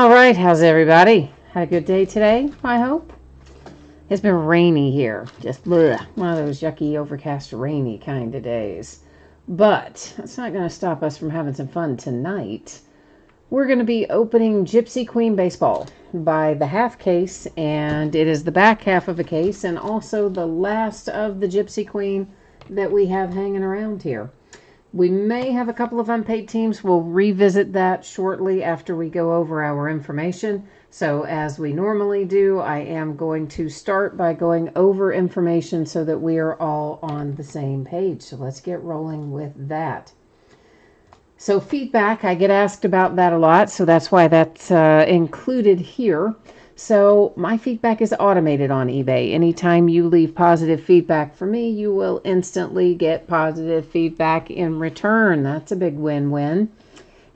All right, how's everybody? Had a good day today, I hope? It's been rainy here. Just bleh, one of those yucky, overcast, rainy kind of days. But that's not going to stop us from having some fun tonight. We're going to be opening Gypsy Queen Baseball by the half case, and it is the back half of a case and also the last of the Gypsy Queen that we have hanging around here. We may have a couple of unpaid teams. We'll revisit that shortly after we go over our information. So as we normally do, I am going to start by going over information so that we are all on the same page. So let's get rolling with that. So feedback, I get asked about that a lot, so that's why that's included here. So my feedback is automated on eBay. Anytime you leave positive feedback for me, you will instantly get positive feedback in return. That's a big win-win.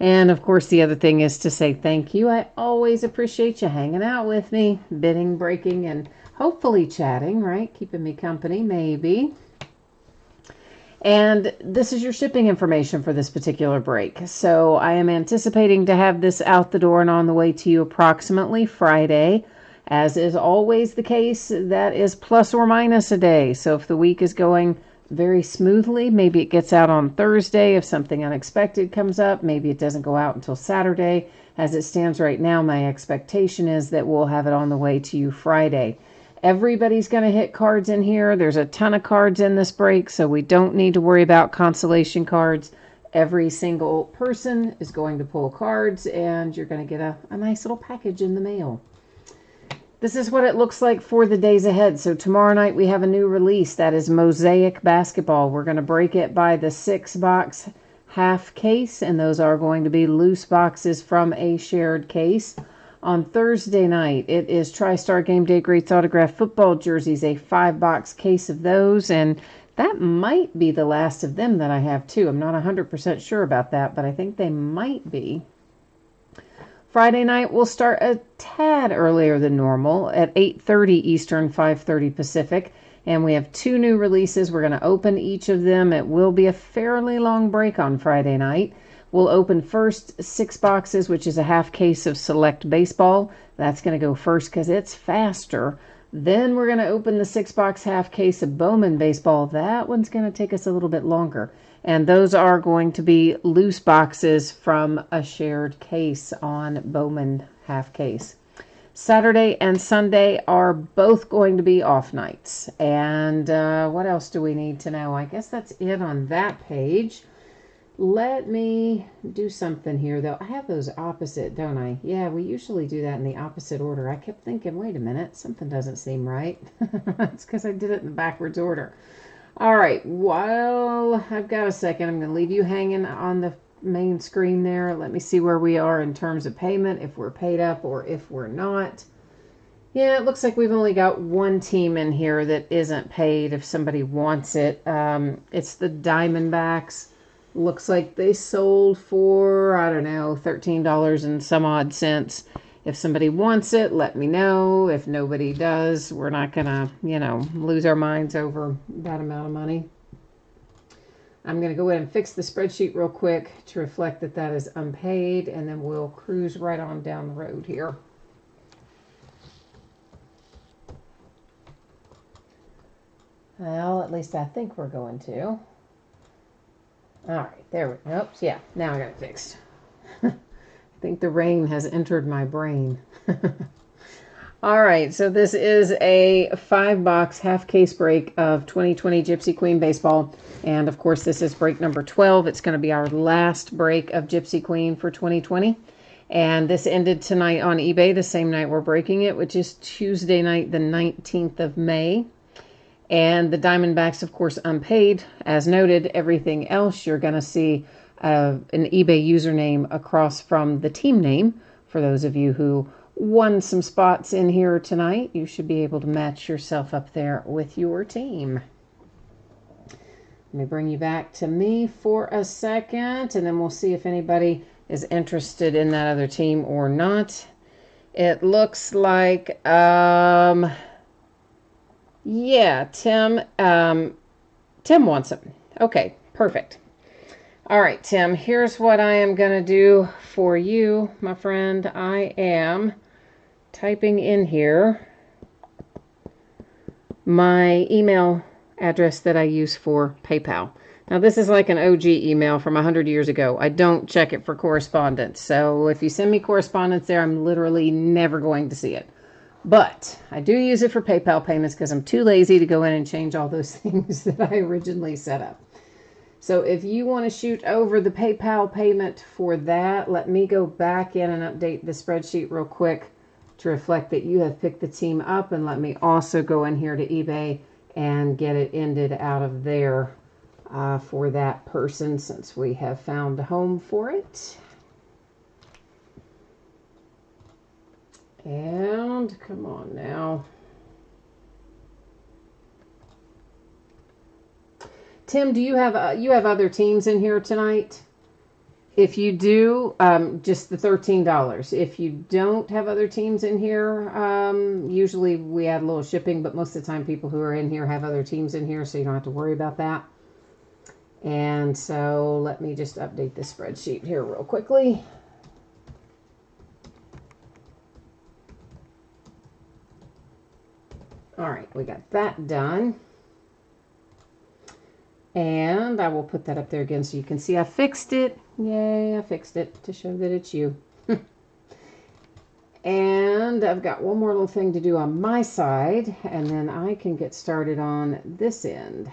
And of course, the other thing is to say thank you. I always appreciate you hanging out with me, bidding, breaking, and hopefully chatting, right? Keeping me company, maybe. And this is your shipping information for this particular break. So I am anticipating to have this out the door and on the way to you approximately Friday. As is always the case, that is plus or minus a day. So if the week is going very smoothly, maybe it gets out on Thursday. If something unexpected comes up, maybe it doesn't go out until Saturday. As it stands right now, my expectation is that we'll have it on the way to you Friday. Everybody's going to hit cards in here. There's a ton of cards in this break, so we don't need to worry about consolation cards. Every single person is going to pull cards, and you're going to get a nice little package in the mail. This is what it looks like for the days ahead. So tomorrow night we have a new release. That is Mosaic Basketball. We're going to break it by the 6-box half case, and those are going to be loose boxes from a shared case. On Thursday night, it is TriStar Game Day Greats autographed football jerseys, a 5-box case of those, and that might be the last of them that I have too. I'm not 100% sure about that, but I think they might be. Friday night, we'll start a tad earlier than normal at 8:30 Eastern, 5:30 Pacific, and we have 2 new releases. We're going to open each of them. It will be a fairly long break on Friday night. We'll open first 6 boxes, which is a half case of Select Baseball. That's going to go first because it's faster. Then we're going to open the 6-box half case of Bowman Baseball. That one's going to take us a little bit longer. And those are going to be loose boxes from a shared case on Bowman half case. Saturday and Sunday are both going to be off nights. And what else do we need to know? I guess that's it on that page. Let me do something here, though. I have those opposite, don't I? Yeah, we usually do that in the opposite order. I kept thinking, wait a minute, something doesn't seem right. It's because I did it in the backwards order. All right, while I've got a second, I'm going to leave you hanging on the main screen there. Let me see where we are in terms of payment, if we're paid up or if we're not. Yeah, it looks like we've only got one team in here that isn't paid if somebody wants it. It's the Diamondbacks. Looks like they sold for, I don't know, $13 and some odd cents. If somebody wants it, let me know. If nobody does, we're not going to, lose our minds over that amount of money. I'm going to go ahead and fix the spreadsheet real quick to reflect that that is unpaid, and then we'll cruise right on down the road here. Well, at least I think we're going to. All right, there we go. Oops, yeah, now I got it fixed. I think the rain has entered my brain. All right, so this is a 5-box half case break of 2020 Gypsy Queen Baseball. And of course, this is break number 12. It's going to be our last break of Gypsy Queen for 2020. And this ended tonight on eBay, the same night we're breaking it, which is Tuesday night, the 19th of May. And the Diamondbacks, of course, unpaid. As noted, everything else you're going to see an eBay username across from the team name. For those of you who won some spots in here tonight, you should be able to match yourself up there with your team. Let me bring you back to me for a second, and then we'll see if anybody is interested in that other team or not. It looks like... yeah, Tim wants them. Okay, perfect. All right, Tim, here's what I am going to do for you, my friend. I am typing in here my email address that I use for PayPal. Now, this is like an OG email from 100 years ago. I don't check it for correspondence. So if you send me correspondence there, I'm literally never going to see it. But I do use it for PayPal payments because I'm too lazy to go in and change all those things that I originally set up. So if you want to shoot over the PayPal payment for that, let me go back in and update the spreadsheet real quick to reflect that you have picked the team up, and let me also go in here to eBay and get it ended out of there for that person since we have found a home for it. And come on now. Tim, do you have other teams in here tonight? If you do, just the $13. If you don't have other teams in here, usually we add a little shipping, but most of the time people who are in here have other teams in here, so you don't have to worry about that. And so let me just update the spreadsheet here real quickly. All right, we got that done. And I will put that up there again so you can see I fixed it. Yay, I fixed it to show that it's you. And I've got one more little thing to do on my side, and then I can get started on this end.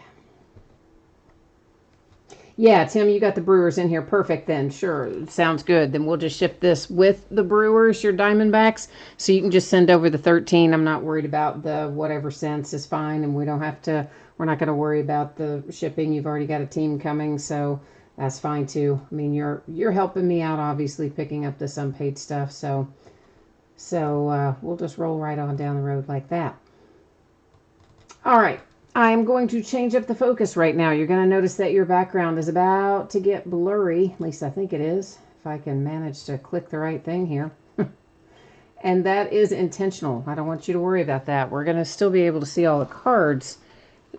Yeah, Tim, you got the Brewers in here. Perfect then. Sure, sounds good. Then we'll just ship this with the Brewers, your Diamondbacks, so you can just send over the 13. I'm not worried about the whatever cents is fine, and we don't have to, we're not going to worry about the shipping. You've already got a team coming, so that's fine too. I mean, you're helping me out, obviously, picking up this unpaid stuff, so we'll just roll right on down the road like that. All right. I'm going to change up the focus right now. You're going to notice that your background is about to get blurry. At least I think it is, if I can manage to click the right thing here. And that is intentional. I don't want you to worry about that. We're going to still be able to see all the cards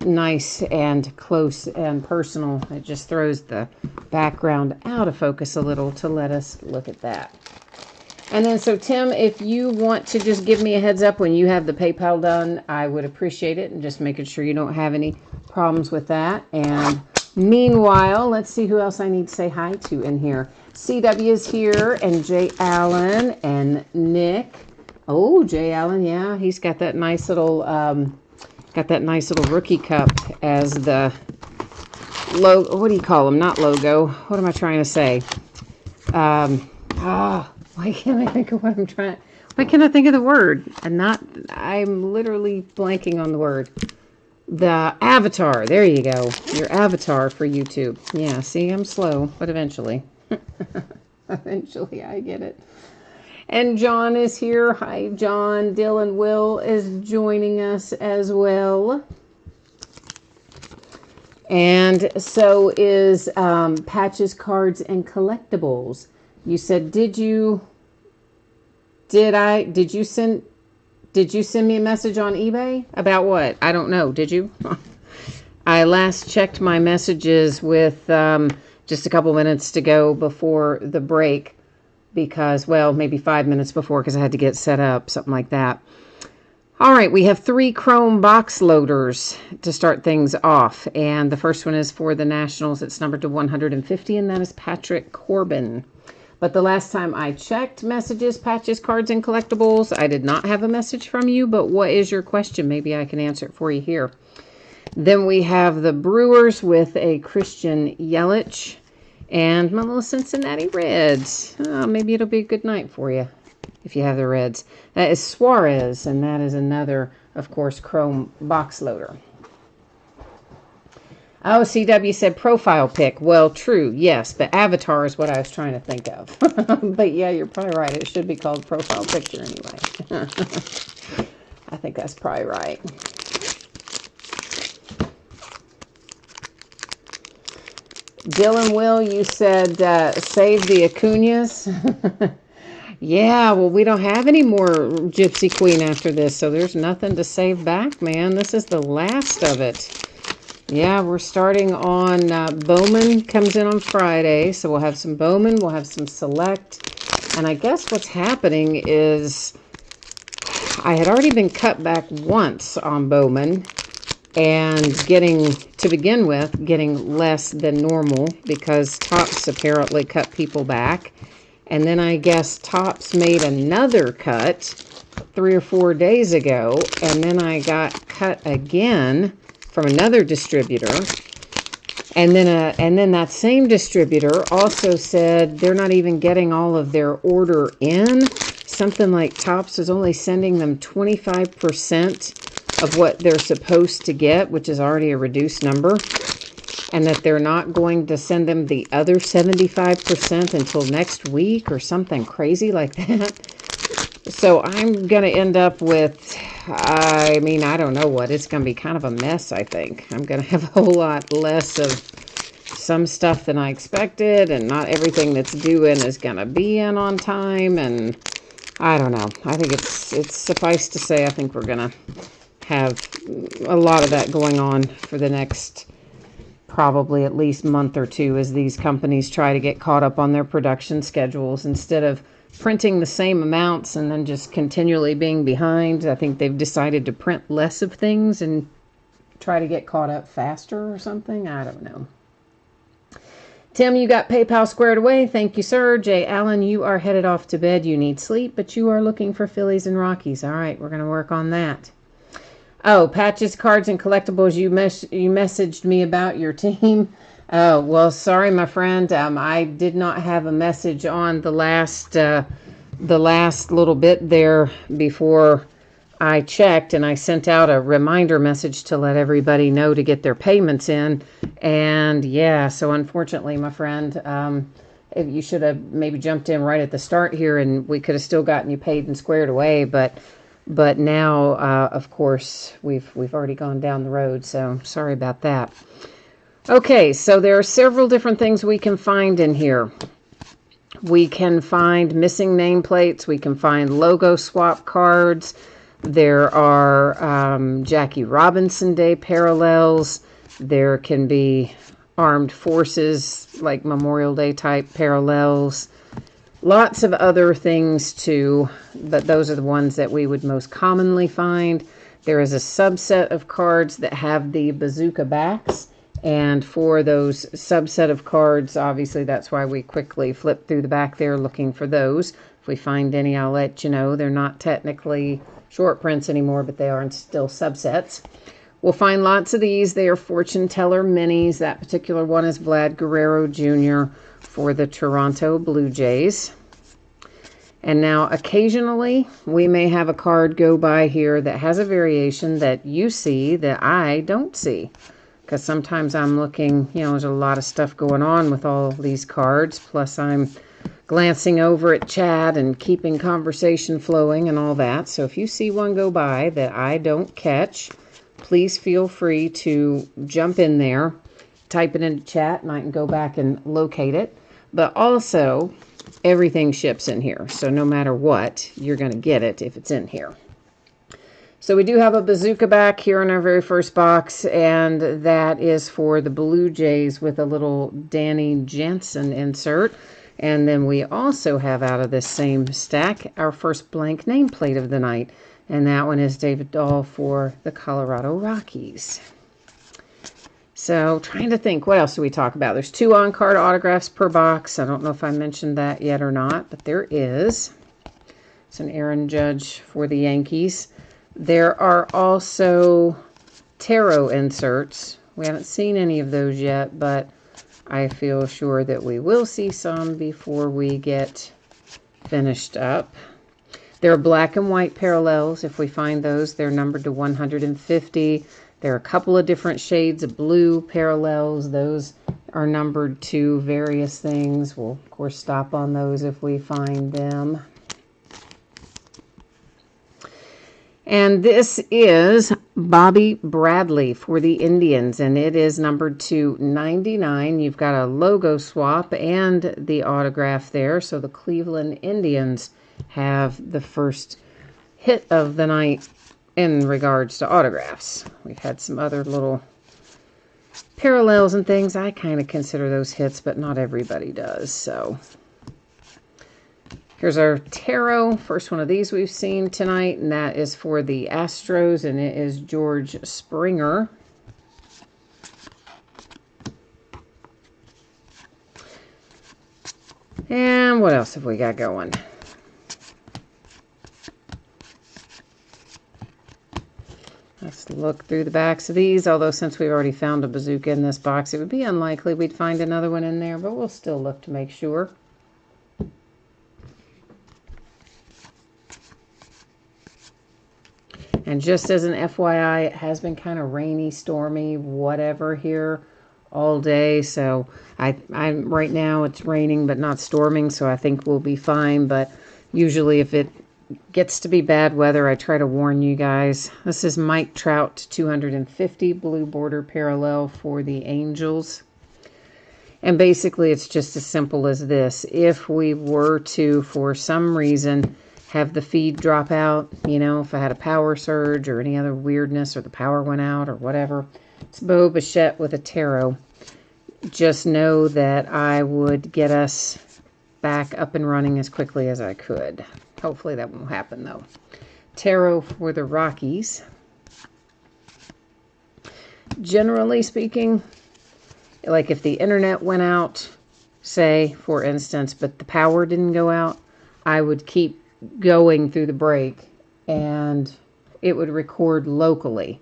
nice and close and personal. It just throws the background out of focus a little to let us look at that. And then, so Tim, if you want to just give me a heads up when you have the PayPal done, I would appreciate it, and just making sure you don't have any problems with that. And meanwhile, let's see who else I need to say hi to in here. CW is here, and Jay Allen, and Nick. Oh, Jay Allen, yeah, he's got that nice little rookie cup as the logo. What do you call them? Not logo. What am I trying to say? Why can't I think of what I'm trying? Why can't I think of the word? I'm literally blanking on the word. The avatar. There you go. Your avatar for YouTube. Yeah, see, I'm slow, but eventually. Eventually I get it. And John is here. Hi, John. Dylan Will is joining us as well. And so is Patches, Cards, and Collectibles. You said, did you send me a message on eBay? About what? I don't know. Did you? I last checked my messages with just a couple minutes to go before the break because, well, maybe 5 minutes before because I had to get set up, something like that. All right, we have 3 chrome box loaders to start things off. And the first one is for the Nationals. It's numbered to 150, and that is Patrick Corbin. But the last time I checked messages, Patches, Cards, and Collectibles, I did not have a message from you, but what is your question? Maybe I can answer it for you here. Then we have the Brewers with a Christian Yelich and my little Cincinnati Reds. Oh, maybe it'll be a good night for you if you have the Reds. That is Suarez, and that is another, of course, chrome box loader. Oh, CW said profile pic. Well, true, yes, but avatar is what I was trying to think of. But yeah, you're probably right. It should be called profile picture anyway. I think that's probably right. Dylan Will, you said save the Acuñas. Yeah, well, we don't have any more Gypsy Queen after this, so there's nothing to save back, man. This is the last of it. Yeah, we're starting on Bowman comes in on Friday, so we'll have some Bowman, we'll have some Select, and I guess what's happening is I had already been cut back once on Bowman, and to begin with, getting less than normal because Tops apparently cut people back. And then I guess Tops made another cut 3 or 4 days ago, and then I got cut again from another distributor. And then that same distributor also said they're not even getting all of their order in. Something like Tops is only sending them 25% of what they're supposed to get, which is already a reduced number, and that they're not going to send them the other 75% until next week or something crazy like that. So I'm going to end up with, I mean, I don't know what. It's going to be kind of a mess, I think. I'm going to have a whole lot less of some stuff than I expected, and not everything that's due in is going to be in on time, and I don't know. I think it's suffice to say, I think we're going to have a lot of that going on for the next probably at least month or two as these companies try to get caught up on their production schedules instead of printing the same amounts and then just continually being behind. I think they've decided to print less of things and try to get caught up faster or something. I don't know. Tim, you got PayPal squared away. Thank you, sir. Jay Allen, you are headed off to bed. You need sleep, but you are looking for Phillies and Rockies. All right, we're going to work on that. Oh, patches, cards, and collectibles. You messaged me about your team. Oh, well, sorry, my friend. I did not have a message on the last little bit there before I checked, and I sent out a reminder message to let everybody know to get their payments in. And yeah, so unfortunately, my friend, you should have maybe jumped in right at the start here, and we could have still gotten you paid and squared away, but now, of course, we've already gone down the road, so sorry about that. Okay, so there are several different things we can find in here. We can find missing nameplates. We can find logo swap cards. There are Jackie Robinson Day parallels. There can be Armed Forces, like Memorial Day type parallels. Lots of other things too, but those are the ones that we would most commonly find. There is a subset of cards that have the bazooka backs, and for those subset of cards, obviously that's why we quickly flip through the back there looking for those. If we find any, I'll let you know. They're not technically short prints anymore, but they are still subsets. We'll find lots of these. They are fortune teller minis. That particular one is Vlad Guerrero Jr. for the Toronto Blue Jays. And now occasionally we may have a card go by here that has a variation that you see that I don't see. Because sometimes I'm looking, there's a lot of stuff going on with all of these cards. Plus I'm glancing over at chat and keeping conversation flowing and all that. So if you see one go by that I don't catch, please feel free to jump in there, type it into chat, and I can go back and locate it. But also, everything ships in here. So no matter what, you're going to get it if it's in here. So we do have a bazooka back here in our very first box, and that is for the Blue Jays with a little Danny Jansen insert. And then we also have out of this same stack our first blank nameplate of the night. And that one is David Dahl for the Colorado Rockies. So trying to think, what else do we talk about? There's 2 on-card autographs per box. I don't know if I mentioned that yet or not, but there is. It's an Aaron Judge for the Yankees. There are also tarot inserts. We haven't seen any of those yet, but I feel sure that we will see some before we get finished up. There are black and white parallels. If we find those, they're numbered to 150. There are a couple of different shades of blue parallels. Those are numbered to various things. We'll, of course, stop on those if we find them. And this is Bobby Bradley for the Indians, and it is numbered to 99. You've got a logo swap and the autograph there. So the Cleveland Indians have the first hit of the night in regards to autographs. We've had some other little parallels and things, I kind of consider those hits, but not everybody does. So here's our tarot. First one of these we've seen tonight, and that is for the Astros, and it is George Springer. And what else have we got going? Let's look through the backs of these, although since we've already found a bazooka in this box, it would be unlikely we'd find another one in there, but we'll still look to make sure. And just as an FYI, it has been kind of rainy, stormy, whatever here all day. So I'm right now it's raining but not storming, so I think we'll be fine. But usually if it gets to be bad weather, I try to warn you guys. This is Mike Trout 250 blue border parallel for the Angels. And basically it's just as simple as this. If we were to, for some reason, have the feed drop out, you know, if I had a power surge or any other weirdness or the power went out or whatever, it's Bo Bichette with a tarot. Just know that I would get us back up and running as quickly as I could. Hopefully that won't happen though. Tarot for the Rockies. Generally speaking, like if the internet went out, say, for instance, but the power didn't go out, I would keep going through the break and it would record locally,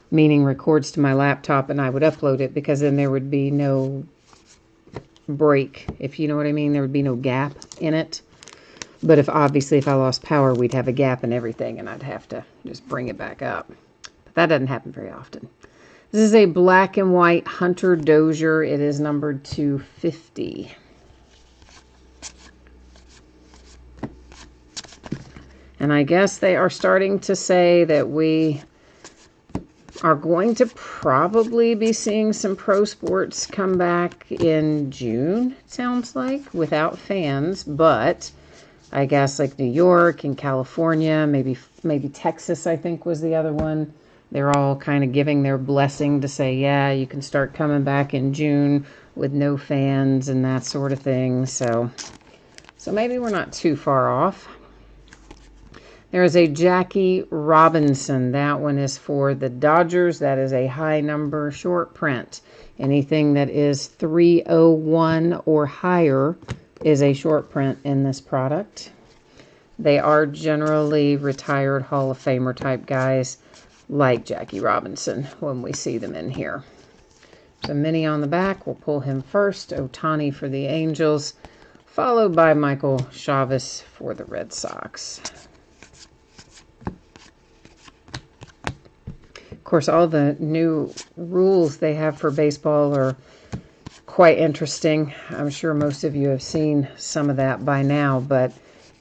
meaning records to my laptop, and I would upload it, because then there would be no break, if you know what I mean. There would be no gap in it. But if obviously if I lost power, we'd have a gap in everything and I'd have to just bring it back up. But that doesn't happen very often. This is a black and white Hunter Dozier. It is numbered 250. And I guess they are starting to say that we are going to probably be seeing some pro sports come back in June, it sounds like, without fans. But I guess like New York and California, maybe Texas, I think was the other one. They're all kind of giving their blessing to say, yeah, you can start coming back in June with no fans and that sort of thing. So maybe we're not too far off. There is a Jackie Robinson. That one is for the Dodgers. That is a high number short print. Anything that is 301 or higher is a short print in this product. They are generally retired Hall of Famer type guys like Jackie Robinson when we see them in here. So mini on the back. We'll pull him first. Ohtani for the Angels, followed by Michael Chavis for the Red Sox. Of course, all the new rules they have for baseball are quite interesting. I'm sure most of you have seen some of that by now, but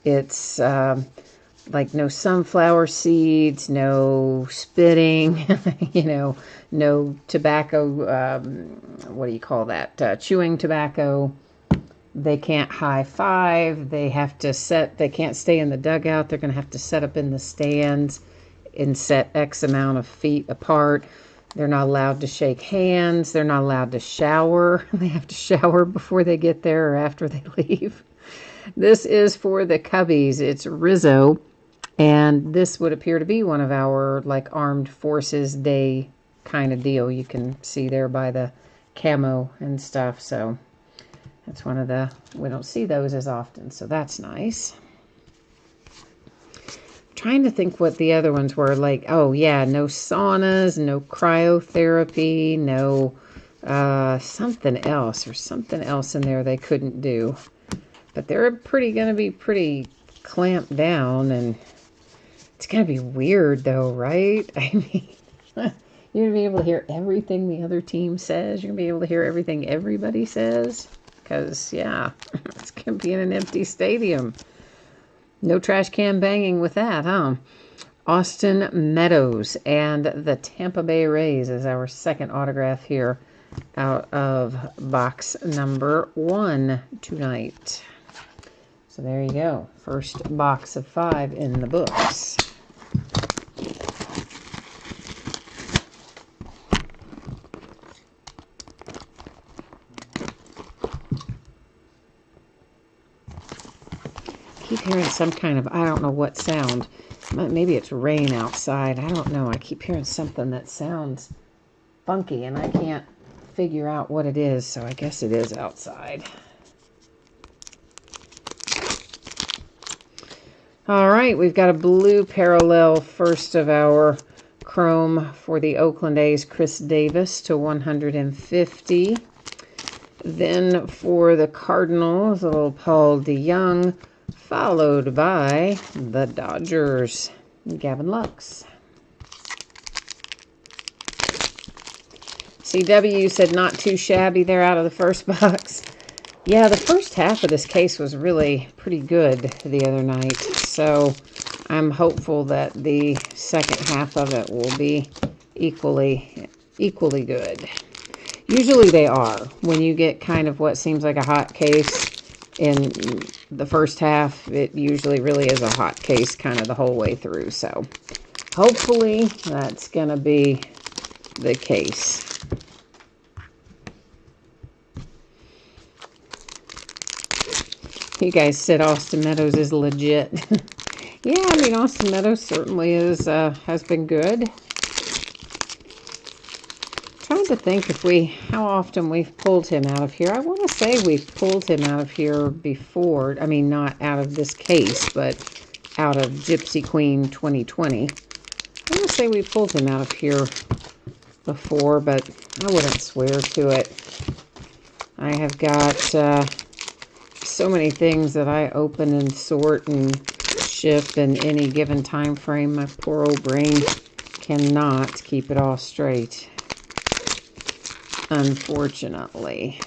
it's like no sunflower seeds, no spitting, you know, no tobacco, what do you call that? Chewing tobacco. They can't high five. They have to they can't stay in the dugout. They're going to have to set up in the stands and set X amount of feet apart. They're not allowed to shake hands. They're not allowed to shower. They have to shower before they get there or after they leave. This is for the Cubbies. It's Rizzo. And this would appear to be one of our like Armed Forces Day kind of deal. You can see there by the camo and stuff. So that's one of the, we don't see those as often. So that's nice. Trying to think what the other ones were like. Oh yeah, no saunas, no cryotherapy, no something else in there they couldn't do. But they're going to be pretty clamped down, and it's going to be weird though, right? I mean, you're going to be able to hear everything the other team says. You're going to be able to hear everything everybody says. Because, yeah, it's going to be in an empty stadium. No trash can banging with that, huh? Austin Meadows and the Tampa Bay Rays is our second autograph here out of box number 1 tonight. So there you go. First box of 5 in the books. keep hearing some kind of, I don't know what sound. Maybe it's rain outside. I don't know. I keep hearing something that sounds funky, and I can't figure out what it is, so I guess it is outside. All right, we've got a blue parallel, first of our chrome for the Oakland A's, Chris Davis to 150. Then for the Cardinals, a little Paul DeYoung, followed by the Dodgers, Gavin Lux. CW said not too shabby there out of the first box. Yeah, the first half of this case was really pretty good the other night, so I'm hopeful that the second half of it will be equally good. Usually they are. When you get kind of what seems like a hot case in the first half, it usually really is a hot case kind of the whole way through, so hopefully that's going to be the case. You guys said Austin Meadows is legit. Yeah, I mean, Austin Meadows certainly is, has been good. Trying to think how often we've pulled him out of here. I want to say we've pulled him out of here before. I mean, not out of this case, but out of Gypsy Queen 2020. I want to say we pulled him out of here before, but I wouldn't swear to it. I have got so many things that I open and sort and shift in any given time frame. My poor old brain cannot keep it all straight, unfortunately.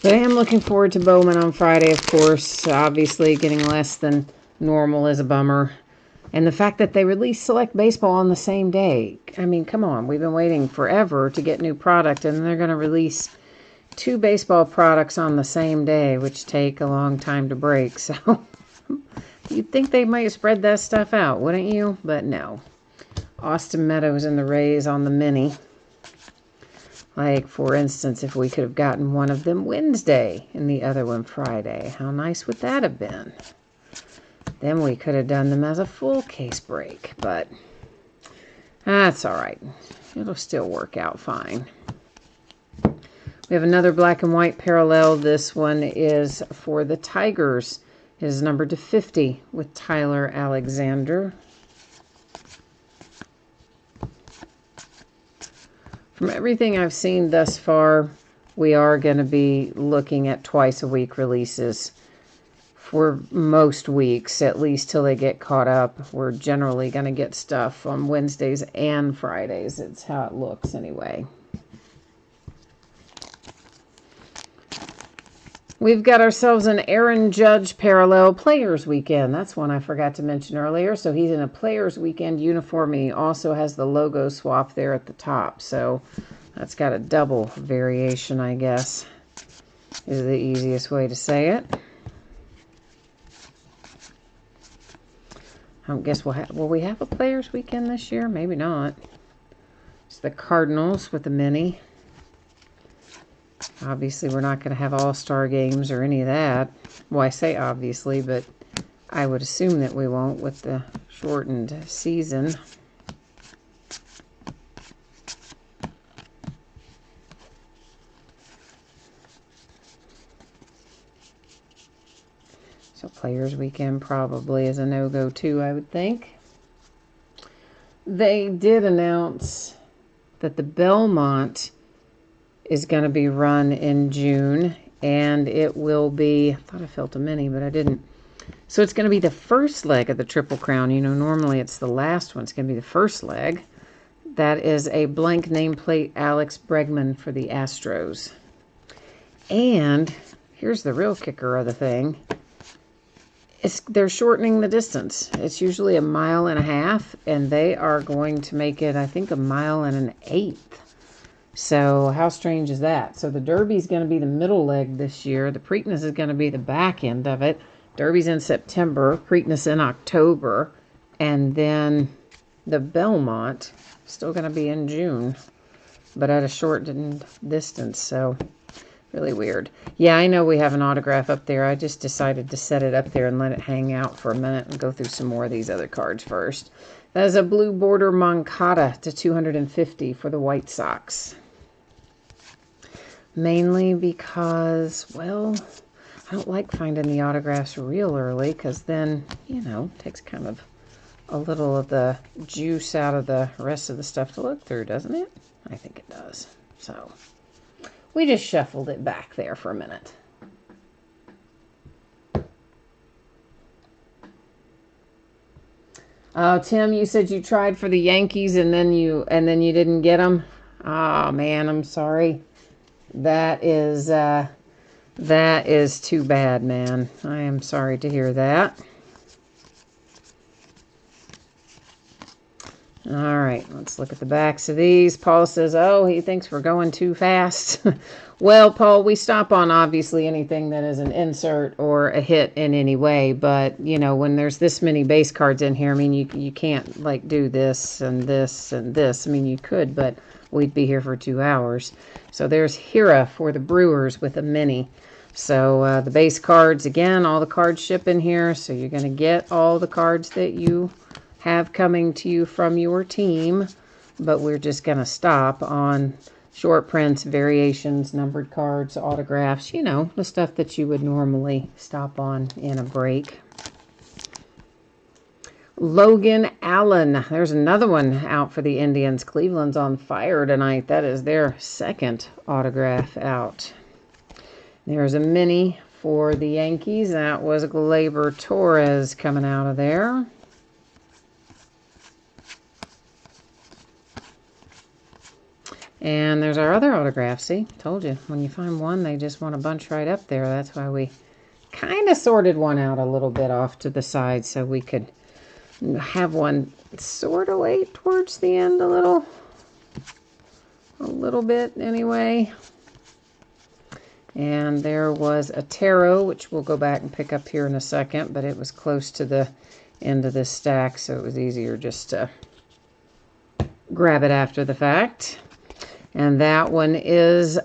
But I am looking forward to Bowman on Friday, of course. Obviously, getting less than normal is a bummer. And the fact that they release Select Baseball on the same day. I mean, come on. We've been waiting forever to get new product, and they're going to release 2 baseball products on the same day, which take a long time to break. So you'd think they might spread that stuff out, wouldn't you? But no. Austin Meadows and the Rays on the mini. Like, for instance, if we could have gotten one of them Wednesday and the other one Friday, how nice would that have been? Then we could have done them as a full case break, but that's all right. It'll still work out fine. We have another black and white parallel. This one is for the Tigers. It is numbered to 50 with Tyler Alexander. From everything I've seen thus far, we are going to be looking at twice-a-week releases for most weeks, at least till they get caught up. We're generally going to get stuff on Wednesdays and Fridays. It's how it looks anyway. We've got ourselves an Aaron Judge parallel Players Weekend. That's one I forgot to mention earlier. So he's in a Players Weekend uniform, and he also has the logo swap there at the top. So that's got a double variation, I guess, is the easiest way to say it. I guess will we have a Players Weekend this year? Maybe not. It's the Cardinals with the mini. Obviously, we're not going to have all-star games or any of that. Well, I say obviously, but I would assume that we won't with the shortened season. So Players Weekend probably is a no-go too, I would think. They did announce that the Belmont is going to be run in June, and it will be, I thought I felt a mini, but I didn't. So it's going to be the first leg of the Triple Crown. You know, normally it's the last one. It's going to be the first leg. That is a blank nameplate Alex Bregman for the Astros. And here's the real kicker of the thing. They're shortening the distance. It's usually 1.5 miles, and they are going to make it, I think, 1.125 miles. So how strange is that? So the Derby's going to be the middle leg this year. The Preakness is going to be the back end of it. Derby's in September, Preakness in October, and then the Belmont still going to be in June, but at a shortened distance, so really weird. Yeah, I know we have an autograph up there. I just decided to set it up there and let it hang out for a minute and go through some more of these other cards first. That is a blue border Moncada to 250 for the White Sox. Mainly because, well, I don't like finding the autographs real early because then, you know, it takes kind of a little of the juice out of the rest of the stuff to look through, doesn't it? I think it does. So we just shuffled it back there for a minute. Oh, Tim, you said you tried for the Yankees and then you didn't get them. Oh man, I'm sorry. That is too bad, man. I am sorry to hear that. All right, let's look at the backs of these. Paul says, oh, he thinks we're going too fast. Well, Paul, we stop on obviously anything that is an insert or a hit in any way. But, you know, when there's this many base cards in here, I mean, you can't, like, do this and this and this. I mean, you could, but we'd be here for 2 hours. So there's Hira for the Brewers with a mini. So the base cards, again, all the cards ship in here. So you're going to get all the cards that you have coming to you from your team, but we're just going to stop on short prints, variations, numbered cards, autographs, you know, the stuff that you would normally stop on in a break. Logan Allen, there's another one out for the Indians. Cleveland's on fire tonight. That is their second autograph out. There's a mini for the Yankees. That was Gleyber Torres coming out of there. And there's our other autograph. See, told you, when you find one, they just want a bunch right up there. That's why we kind of sorted one out a little bit off to the side so we could have one sort of way towards the end a little bit anyway. And there was a tarot, which we'll go back and pick up here in a second, but it was close to the end of this stack, so it was easier just to grab it after the fact. And that one is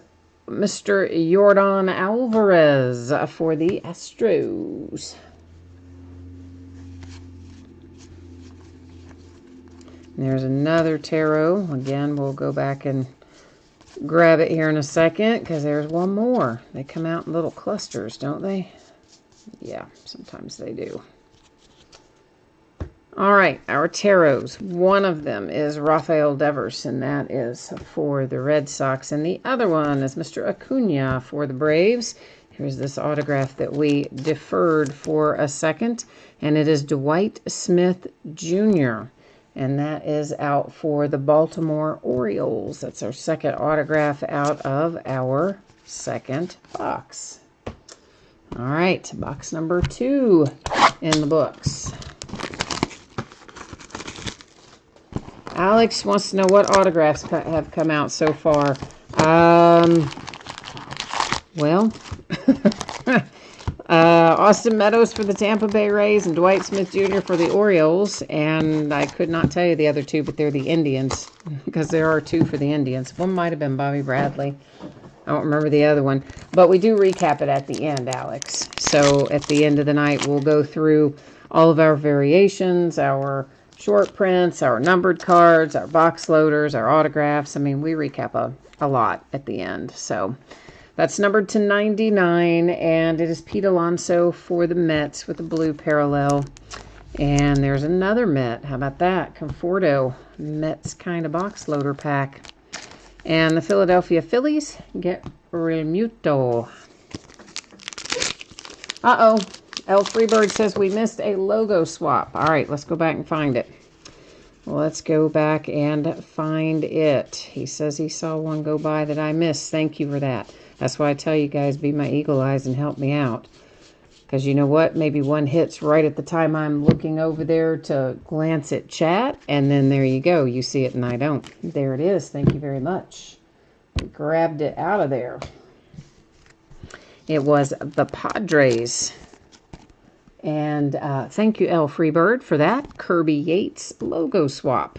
Mr. Yordan Alvarez for the Astros. There's another tarot. Again, we'll go back and grab it here in a second because there's one more. They come out in little clusters, don't they? Yeah, sometimes they do. All right, our tarots. One of them is Rafael Devers, and that is for the Red Sox. And the other one is Mr. Acuna for the Braves. Here's this autograph that we deferred for a second, and it is Dwight Smith Jr., and that is out for the Baltimore Orioles. That's our second autograph out of our second box. All right, box number 2 in the books. Alex wants to know what autographs have come out so far. Well, Austin Meadows for the Tampa Bay Rays and Dwight Smith Jr. for the Orioles. And I could not tell you the other two, but they're the Indians because there are 2 for the Indians. One might have been Bobby Bradley. I don't remember the other one. But we do recap it at the end, Alex. So at the end of the night, we'll go through all of our variations, our short prints, our numbered cards, our box loaders, our autographs. I mean, we recap a lot at the end. So that's numbered to 99, and it is Pete Alonso for the Mets with the blue parallel. And there's another Met. How about that? Conforto Mets kind of box loader pack. And the Philadelphia Phillies get Remuto. Uh-oh. L. Freebird says we missed a logo swap. All right, let's go back and find it. Let's go back and find it. He says he saw one go by that I missed. Thank you for that. That's why I tell you guys, be my eagle eyes and help me out. Because you know what? Maybe one hits right at the time I'm looking over there to glance at chat. And then there you go. You see it and I don't. There it is. Thank you very much. We grabbed it out of there. It was the Padres And thank you, L. Freebird, for that. Kirby Yates logo swap.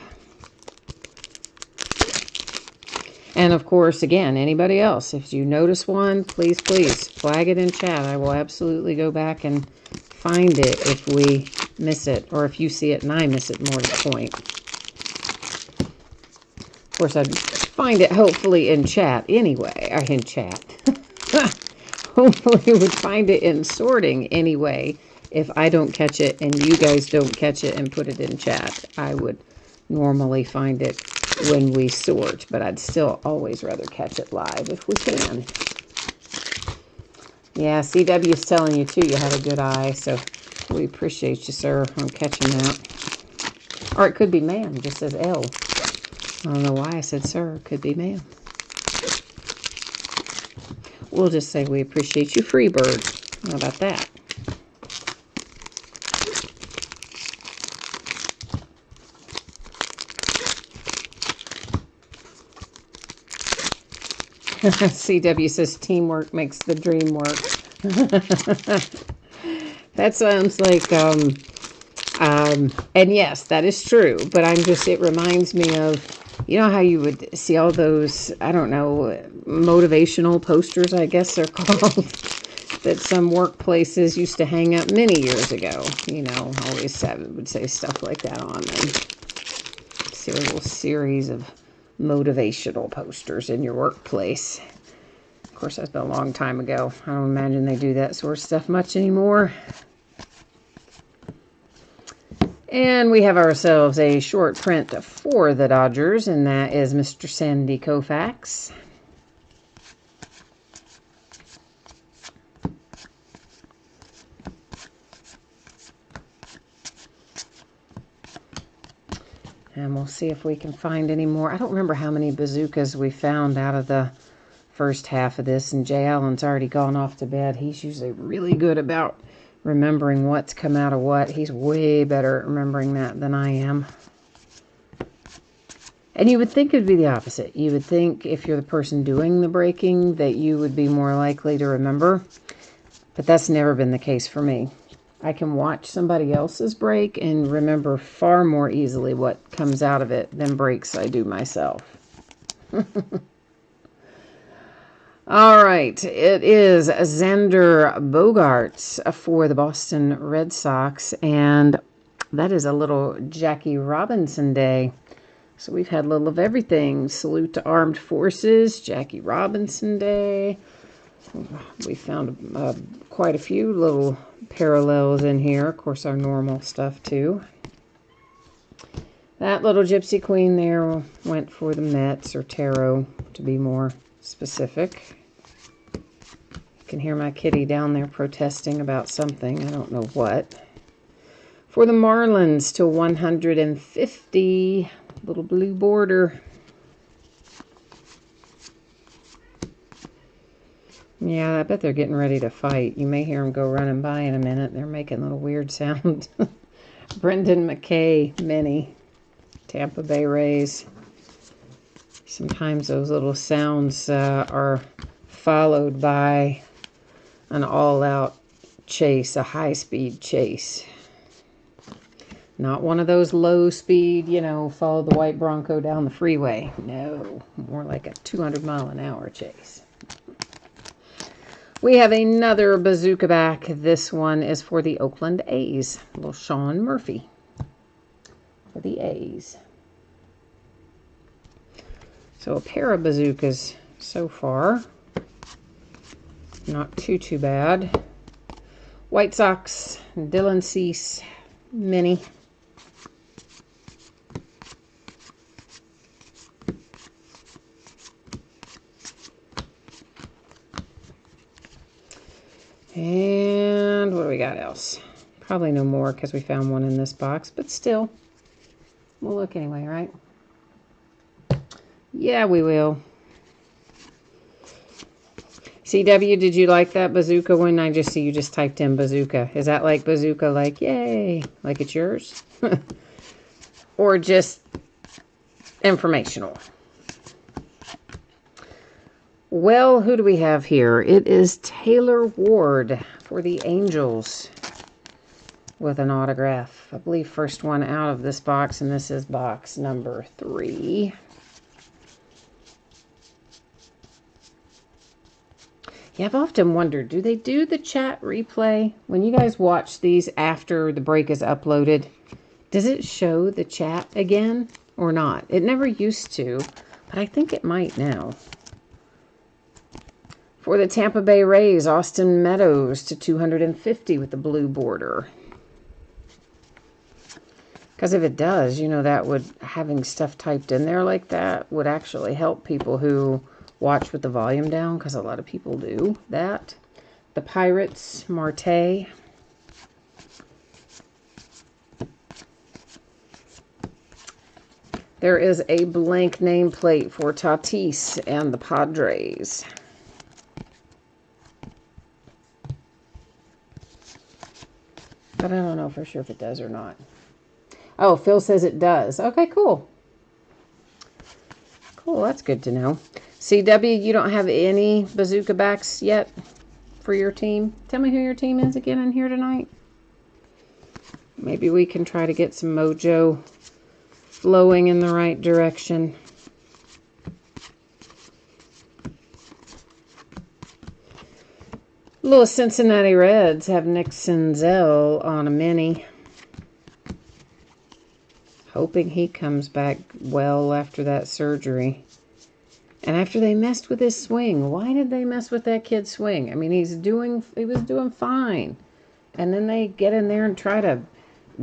And of course, again, anybody else, if you notice one, please, please flag it in chat. I will absolutely go back and find it if we miss it, or if you see it and I miss it, more to the point. Of course, I'd find it hopefully in chat anyway, or in chat. Hopefully you would find it in sorting anyway. If I don't catch it and you guys don't catch it and put it in chat, I would normally find it when we sort, but I'd still always rather catch it live if we can. Yeah, CW's telling you too you have a good eye, so we appreciate you, sir, on catching that. Or it could be ma'am, just says L. I don't know why I said sir, it could be ma'am. We'll just say we appreciate you, Freebird. How about that? CW says teamwork makes the dream work. That sounds like, and yes, that is true, but it reminds me of, you know how you would see all those, I don't know, motivational posters, I guess they're called, that some workplaces used to hang up many years ago. You know, always would say stuff like that on them. See a little series of motivational posters in your workplace. Of course, that's been a long time ago. I don't imagine they do that sort of stuff much anymore. And we have ourselves a short print for the Dodgers, and that is Mr. Sandy Koufax. And we'll see if we can find any more. I don't remember how many bazookas we found out of the first half of this, and Jay Allen's already gone off to bed. He's usually really good about remembering what's come out of what. He's way better at remembering that than I am. And you would think it would be the opposite. You would think if you're the person doing the breaking that you would be more likely to remember. But that's never been the case for me. I can watch somebody else's break and remember far more easily what comes out of it than breaks I do myself. All right, it is Xander Bogaerts for the Boston Red Sox, and that is a little Jackie Robinson Day. So we've had a little of everything. Salute to Armed Forces, Jackie Robinson Day. We found quite a few little parallels in here. Of course, our normal stuff, too. That little Gypsy Queen there went for the Mets, or Tarot, to be more specific. You can hear my kitty down there protesting about something. I don't know what. For the Marlins to 150, little blue border. Yeah, I bet they're getting ready to fight. You may hear them go running by in a minute. They're making little weird sounds. Brendan McKay, mini. Tampa Bay Rays. Sometimes those little sounds are followed by an all-out chase, a high-speed chase. Not one of those low-speed, you know, follow the white Bronco down the freeway. No, more like a 200-mile-an-hour chase. We have another bazooka back. This one is for the Oakland A's. Little Sean Murphy for the A's. So a pair of bazookas so far. Not too bad. White Sox, Dylan Cease, mini. And what do we got else? Probably no more because we found one in this box, but still, we'll look anyway, right? Yeah, we will. CW, did you like that bazooka one? I just see you just typed in bazooka. Is that like bazooka, like, yay, like it's yours? Or just informational? Well, who do we have here? It is Taylor Ward for the Angels. with an autograph. I believe first one out of this box, and this is box number 3. Yeah, I've often wondered, do they do the chat replay? When you guys watch these after the break is uploaded, does it show the chat again or not? It never used to, but I think it might now. For the Tampa Bay Rays, Austin Meadows to 250 with the blue border. Because if it does, you know, that would, having stuff typed in there like that would actually help people who watch with the volume down, because a lot of people do that. The Pirates, Marte. There is a blank nameplate for Tatis and the Padres. But I don't know for sure if it does or not. Oh, Phil says it does. Okay, cool. Cool, that's good to know. CW, you don't have any bazooka backs yet for your team? Tell me who your team is again in here tonight. Maybe we can try to get some mojo flowing in the right direction. Little Cincinnati Reds have Nick Senzel on a mini. Hoping he comes back well after that surgery. And after they messed with his swing. Why did they mess with that kid's swing? I mean, he was doing fine. And then they get in there and try to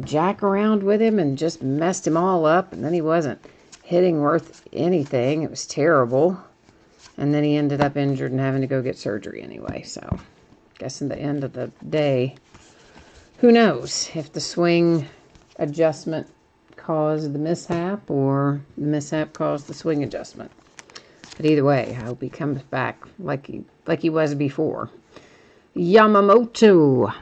jack around with him and just messed him all up. And then he wasn't hitting worth anything. It was terrible. And then he ended up injured and having to go get surgery anyway. So, guess in the end of the day, who knows if the swing adjustment caused the mishap or the mishap caused the swing adjustment. But either way, I hope he comes back like he was before. Yamamoto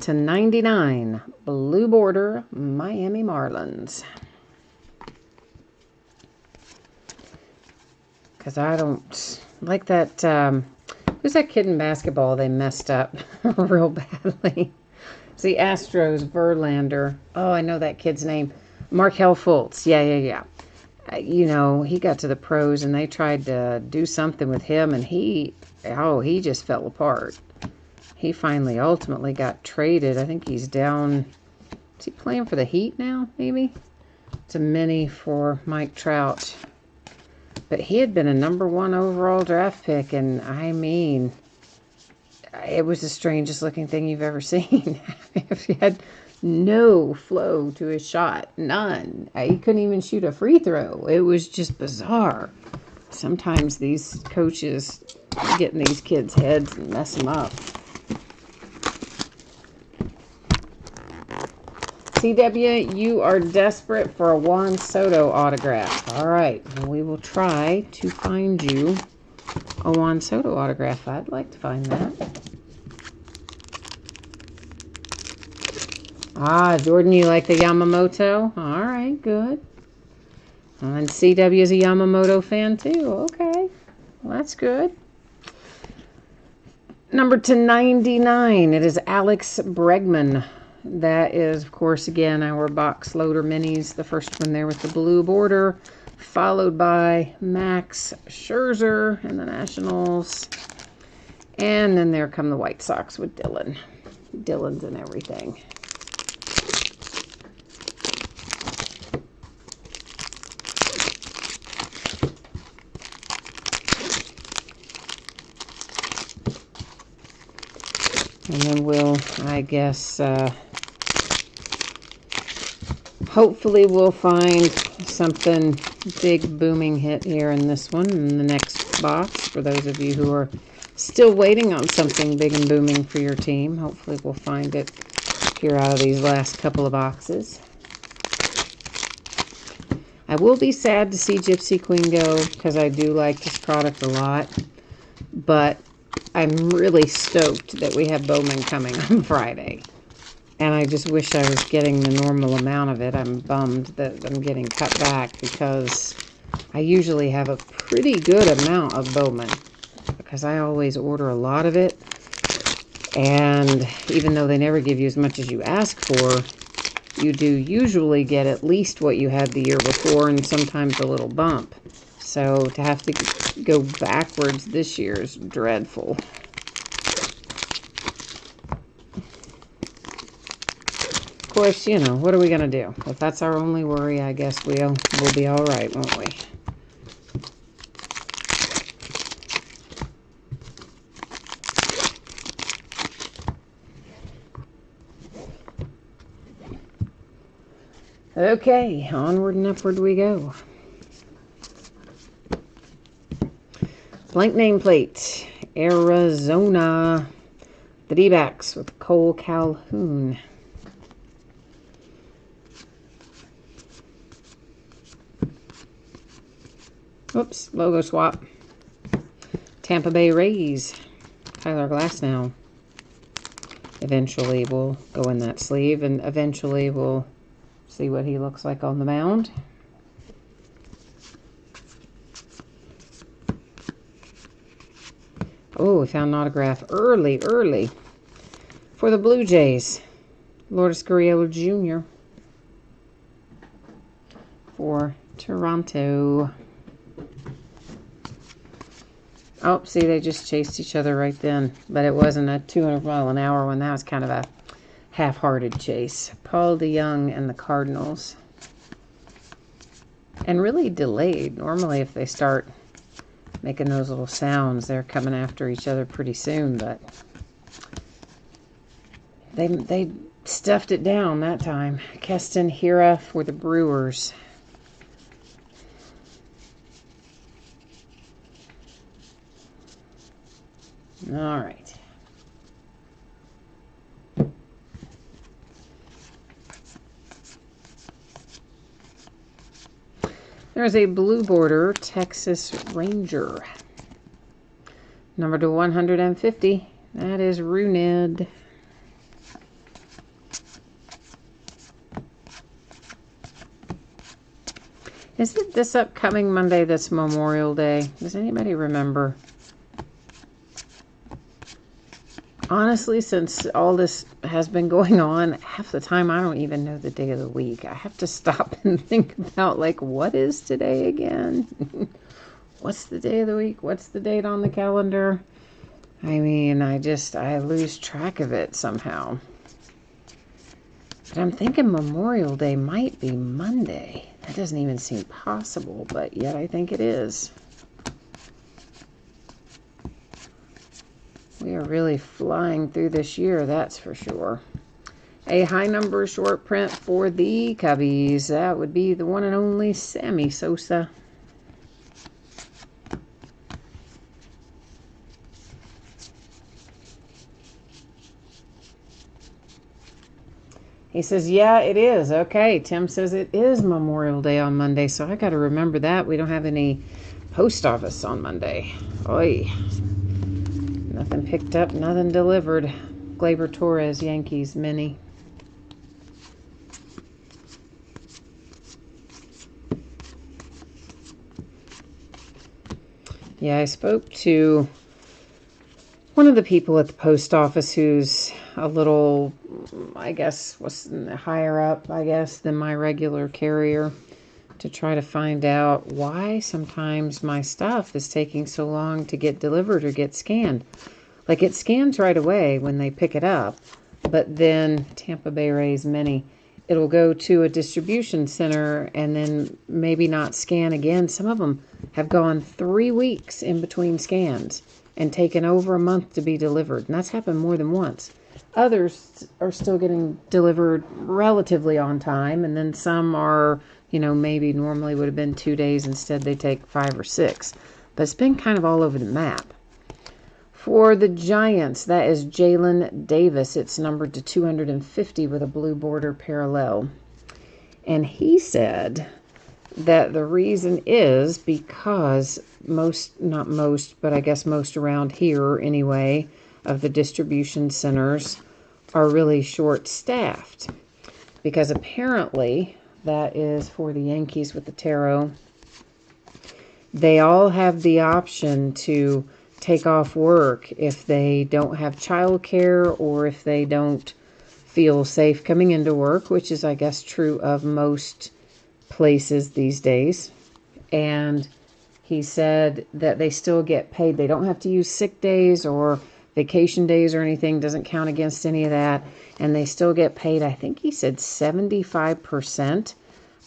to 99, blue border, Miami Marlins. Because I don't like that. Who's that kid in basketball they messed up real badly? It's the Astros, Verlander. Oh, I know that kid's name. Markelle Fultz. Yeah. You know, he got to the pros and they tried to do something with him and he just fell apart. He finally ultimately got traded. I think he's down. Is he playing for the Heat now, maybe? It's a mini for Mike Trout. But he had been a #1 overall draft pick, and I mean, it was the strangest looking thing you've ever seen. He had no flow to his shot. None. He couldn't even shoot a free throw. It was just bizarre. Sometimes these coaches get in these kids' heads and mess them up. CW, you are desperate for a Juan Soto autograph. All right. Well, we will try to find you a Juan Soto autograph. I'd like to find that. Ah, Jordan, you like the Yamamoto? All right, good. And CW is a Yamamoto fan too. Okay, well, that's good. Number to 99, it is Alex Bregman. That is, of course, again, our box loader minis. The first one there with the blue border, followed by Max Scherzer and the Nationals. And then there come the White Sox with Dylan. Dylan's and everything. And then we'll, I guess, hopefully we'll find something big booming hit here in this one, in the next box, for those of you who are still waiting on something big and booming for your team. Hopefully we'll find it here out of these last couple of boxes. I will be sad to see Gypsy Queen go, because I do like this product a lot, but I'm really stoked that we have Bowman coming on Friday. And I just wish I was getting the normal amount of it. I'm bummed that I'm getting cut back because I usually have a pretty good amount of Bowman because I always order a lot of it. And even though they never give you as much as you ask for, you do usually get at least what you had the year before and sometimes a little bump. So to have to go backwards this year is dreadful. Of course, you know, what are we going to do? If that's our only worry, I guess we'll be all right, won't we? Okay, onward and upward we go. Blank nameplate, Arizona. The D-backs with Cole Calhoun. Oops, logo swap. Tampa Bay Rays, Tyler Glasnow. Eventually we'll go in that sleeve, and eventually we'll see what he looks like on the mound. Oh, we found an autograph early for the Blue Jays. Lourdes Gurriel Jr. for Toronto. Oh, see, they just chased each other right then. But it wasn't a 200-mile-an-hour one. That was kind of a half-hearted chase. Paul DeYoung and the Cardinals. And really delayed. Normally, if they start making those little sounds, they're coming after each other pretty soon. But they stuffed it down that time. Keston Hiura for the Brewers. All right. There's a blue border Texas Ranger. Number to 150. That is Runed. Is it this upcoming Monday that's Memorial Day? Does anybody remember? Honestly, since all this has been going on, half the time I don't even know the day of the week. I have to stop and think about, like, what is today again? What's the day of the week? What's the date on the calendar? I mean, I lose track of it somehow. But I'm thinking Memorial Day might be Monday. That doesn't even seem possible, but yet I think it is. We are really flying through this year, that's for sure. A high number short print for the Cubbies. That would be the one and only Sammy Sosa. He says, yeah, it is. Okay, Tim says it is Memorial Day on Monday, so I got to remember that. We don't have any post office on Monday. Oy. Nothing picked up, nothing delivered. Gleyber Torres, Yankees, mini. Yeah, I spoke to one of the people at the post office who's a little, I guess, was higher up, I guess, than my regular carrier, to try to find out why sometimes my stuff is taking so long to get delivered or get scanned. Like, it scans right away when they pick it up, but then Tampa Bay Rays mini, it'll go to a distribution center and then maybe not scan again. Some of them have gone 3 weeks in between scans and taken over a month to be delivered, and that's happened more than once. Others are still getting delivered relatively on time, and then some are, you know, maybe normally would have been 2 days, instead they take 5 or 6. But it's been kind of all over the map. For the Giants, that is Jalen Davis. It's numbered to 250 with a blue border parallel. And he said that the reason is because not most, but I guess most around here anyway, of the distribution centers are really short-staffed. Because apparently, that is for the Yankees with the tarot, they all have the option to take off work if they don't have childcare or if they don't feel safe coming into work, which is, I guess, true of most places these days. And he said that they still get paid. They don't have to use sick days or vacation days or anything. Doesn't count against any of that. And they still get paid, I think he said 75%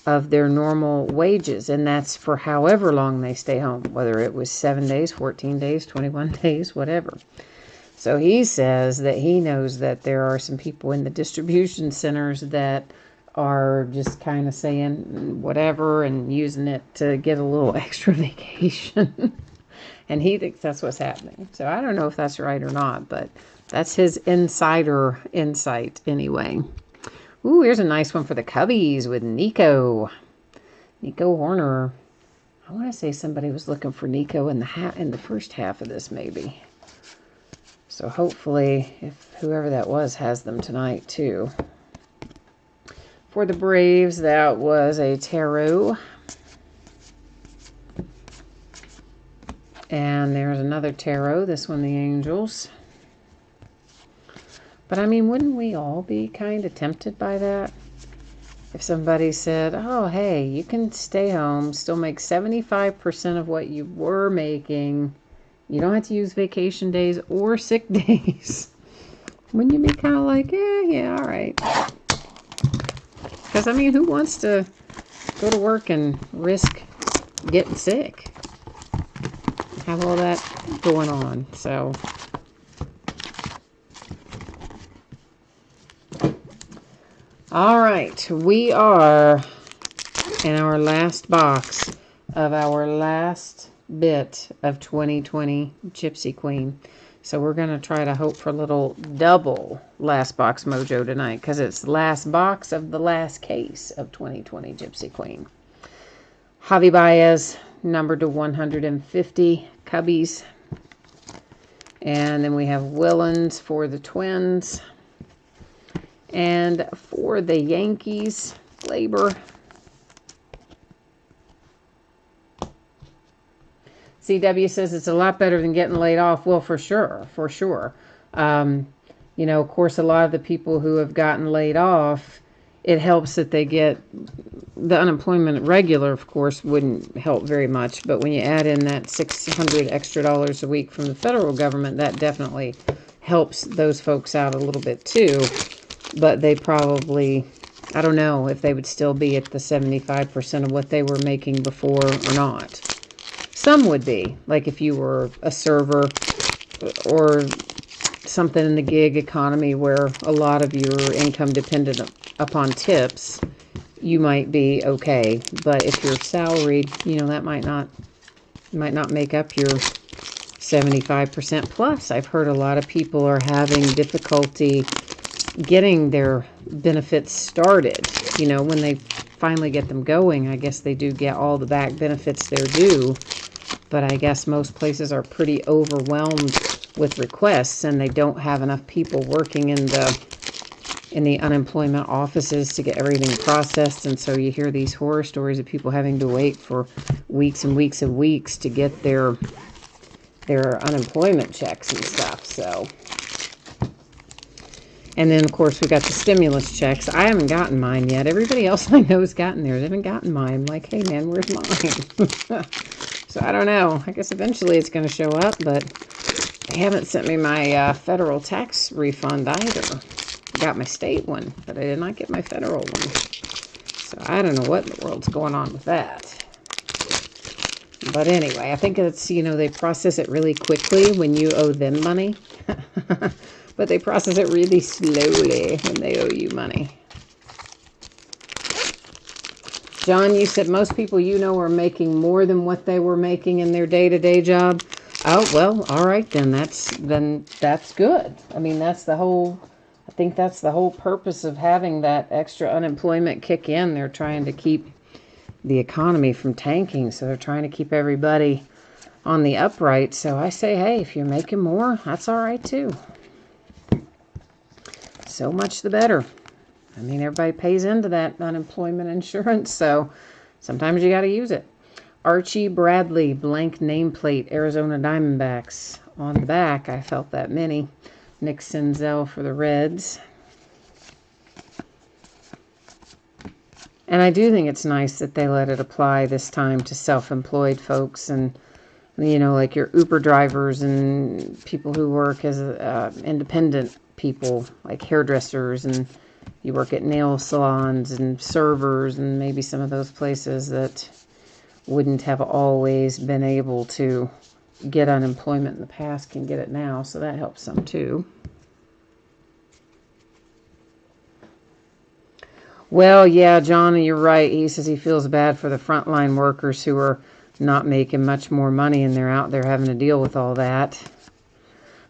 of their normal wages. And that's for however long they stay home, whether it was 7 days, 14 days, 21 days, whatever. So he says that he knows that there are some people in the distribution centers that are just kind of saying whatever and using it to get a little extra vacation. And he thinks that's what's happening. So I don't know if that's right or not, but that's his insider insight anyway. Ooh, here's a nice one for the Cubbies with Nico Horner. I want to say somebody was looking for Nico in the first half of this, maybe. So hopefully, if whoever that was has them tonight too. For the Braves, that was a tarot. And there's another tarot, this one the Angels. But I mean, wouldn't we all be kind of tempted by that? If somebody said, oh, hey, you can stay home, still make 75% of what you were making. You don't have to use vacation days or sick days. Wouldn't you be kind of like, yeah, all right. Because, I mean, who wants to go to work and risk getting sick? Have all that going on, so. All right, we are in our last box of our last bit of 2020 Gypsy Queen. So we're going to try to hope for a little double last box mojo tonight because it's the last box of the last case of 2020 Gypsy Queen. Javi Baez, numbered to 150, Cubbies. And then we have Willens for the Twins. And for the Yankees, Glaber. CW says it's a lot better than getting laid off. Well, for sure. You know, of course, a lot of the people who have gotten laid off, it helps that they get the unemployment regular, of course, wouldn't help very much. But when you add in that $600 extra a week from the federal government, that definitely helps those folks out a little bit too. But they probably, I don't know if they would still be at the 75% of what they were making before or not. Some would be, like if you were a server or something in the gig economy where a lot of your income depended upon tips, you might be okay. But if you're salaried, you know, that might not make up your 75%. Plus, I've heard a lot of people are having difficulty getting their benefits started. You know, when they finally get them going, I guess they do get all the back benefits they're due. But I guess most places are pretty overwhelmed with requests, and they don't have enough people working in the unemployment offices to get everything processed. And so you hear these horror stories of people having to wait for weeks and weeks and weeks to get their unemployment checks and stuff. So, and then of course we got the stimulus checks. I haven't gotten mine yet. Everybody else I know has gotten theirs. I haven't gotten mine. I'm like, hey man, where's mine? So I don't know. I guess eventually it's going to show up, but they haven't sent me my federal tax refund either. I got my state one, but I did not get my federal one. So I don't know what in the world's going on with that. But anyway, I think it's, you know, they process it really quickly when you owe them money. But they process it really slowly when they owe you money. John, you said most people you know are making more than what they were making in their day-to-day job. Oh, well, all right, then that's good. I mean, I think that's the whole purpose of having that extra unemployment kick in. They're trying to keep the economy from tanking, so they're trying to keep everybody on the upright. So I say, hey, if you're making more, that's all right too. So much the better. I mean, everybody pays into that unemployment insurance, so sometimes you got to use it. Archie Bradley, blank nameplate, Arizona Diamondbacks. On the back, I felt that many. Nick Senzel for the Reds. And I do think it's nice that they let it apply this time to self-employed folks and, you know, like your Uber drivers and people who work as independent people, like hairdressers, and you work at nail salons and servers and maybe some of those places that wouldn't have always been able to get unemployment in the past can get it now, so that helps some too. Well, yeah, John, you're right. He says he feels bad for the frontline workers who are not making much more money and they're out there having to deal with all that.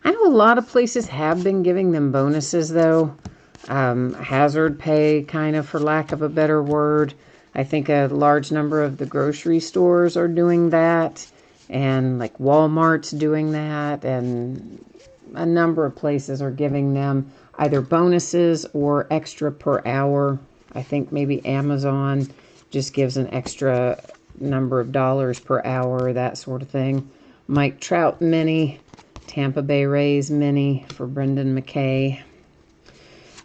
I know a lot of places have been giving them bonuses, though. Hazard pay, kind of, for lack of a better word. I think a large number of the grocery stores are doing that, and like Walmart's doing that, and a number of places are giving them either bonuses or extra per hour. I think maybe Amazon just gives an extra number of dollars per hour, that sort of thing. Mike Trout mini, Tampa Bay Rays mini for Brendan McKay.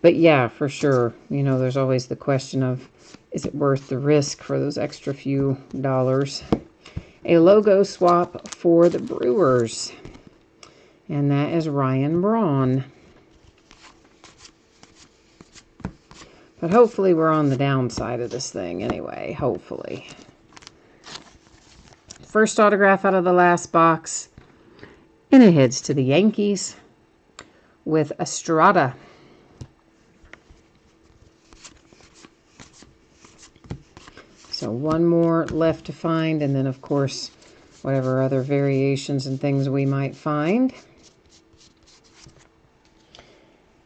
But yeah, for sure, you know, there's always the question of, is it worth the risk for those extra few dollars? A logo swap for the Brewers. And that is Ryan Braun. But hopefully we're on the downside of this thing anyway. Hopefully. First autograph out of the last box. And it heads to the Yankees with Estrada. So one more left to find, and then, of course, whatever other variations and things we might find.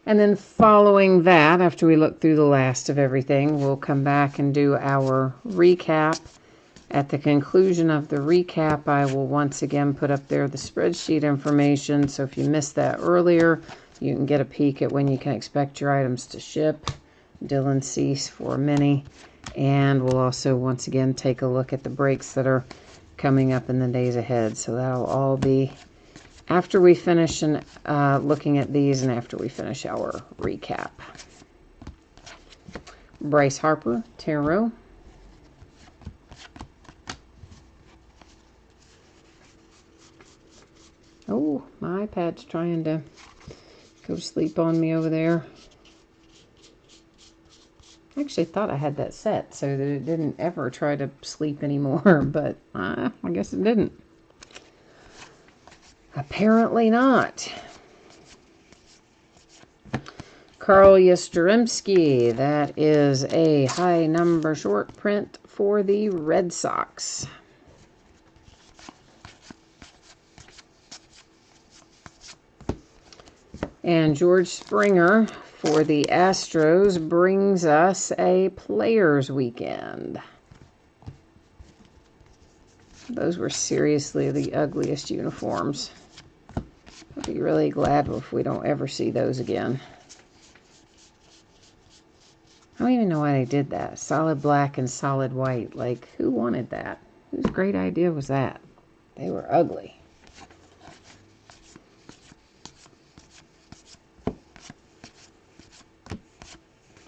And then following that, after we look through the last of everything, we'll come back and do our recap. At the conclusion of the recap, I will once again put up there the spreadsheet information. So if you missed that earlier, you can get a peek at when you can expect your items to ship. Dylan Cease for mini. And we'll also, once again, take a look at the breaks that are coming up in the days ahead. So that'll all be after we finish looking at these and after we finish our recap. Bryce Harper, Tarot. Oh, my iPad's trying to go to sleep on me over there. I actually thought I had that set so that it didn't ever try to sleep anymore, but I guess it didn't. Apparently not. Carl Yastrzemski, that is a high number short print for the Red Sox. And George Springer for the Astros brings us a Players Weekend. Those were seriously the ugliest uniforms. I'll be really glad if we don't ever see those again. I don't even know why they did that. Solid black and solid white. Like, who wanted that? Whose great idea was that? They were ugly.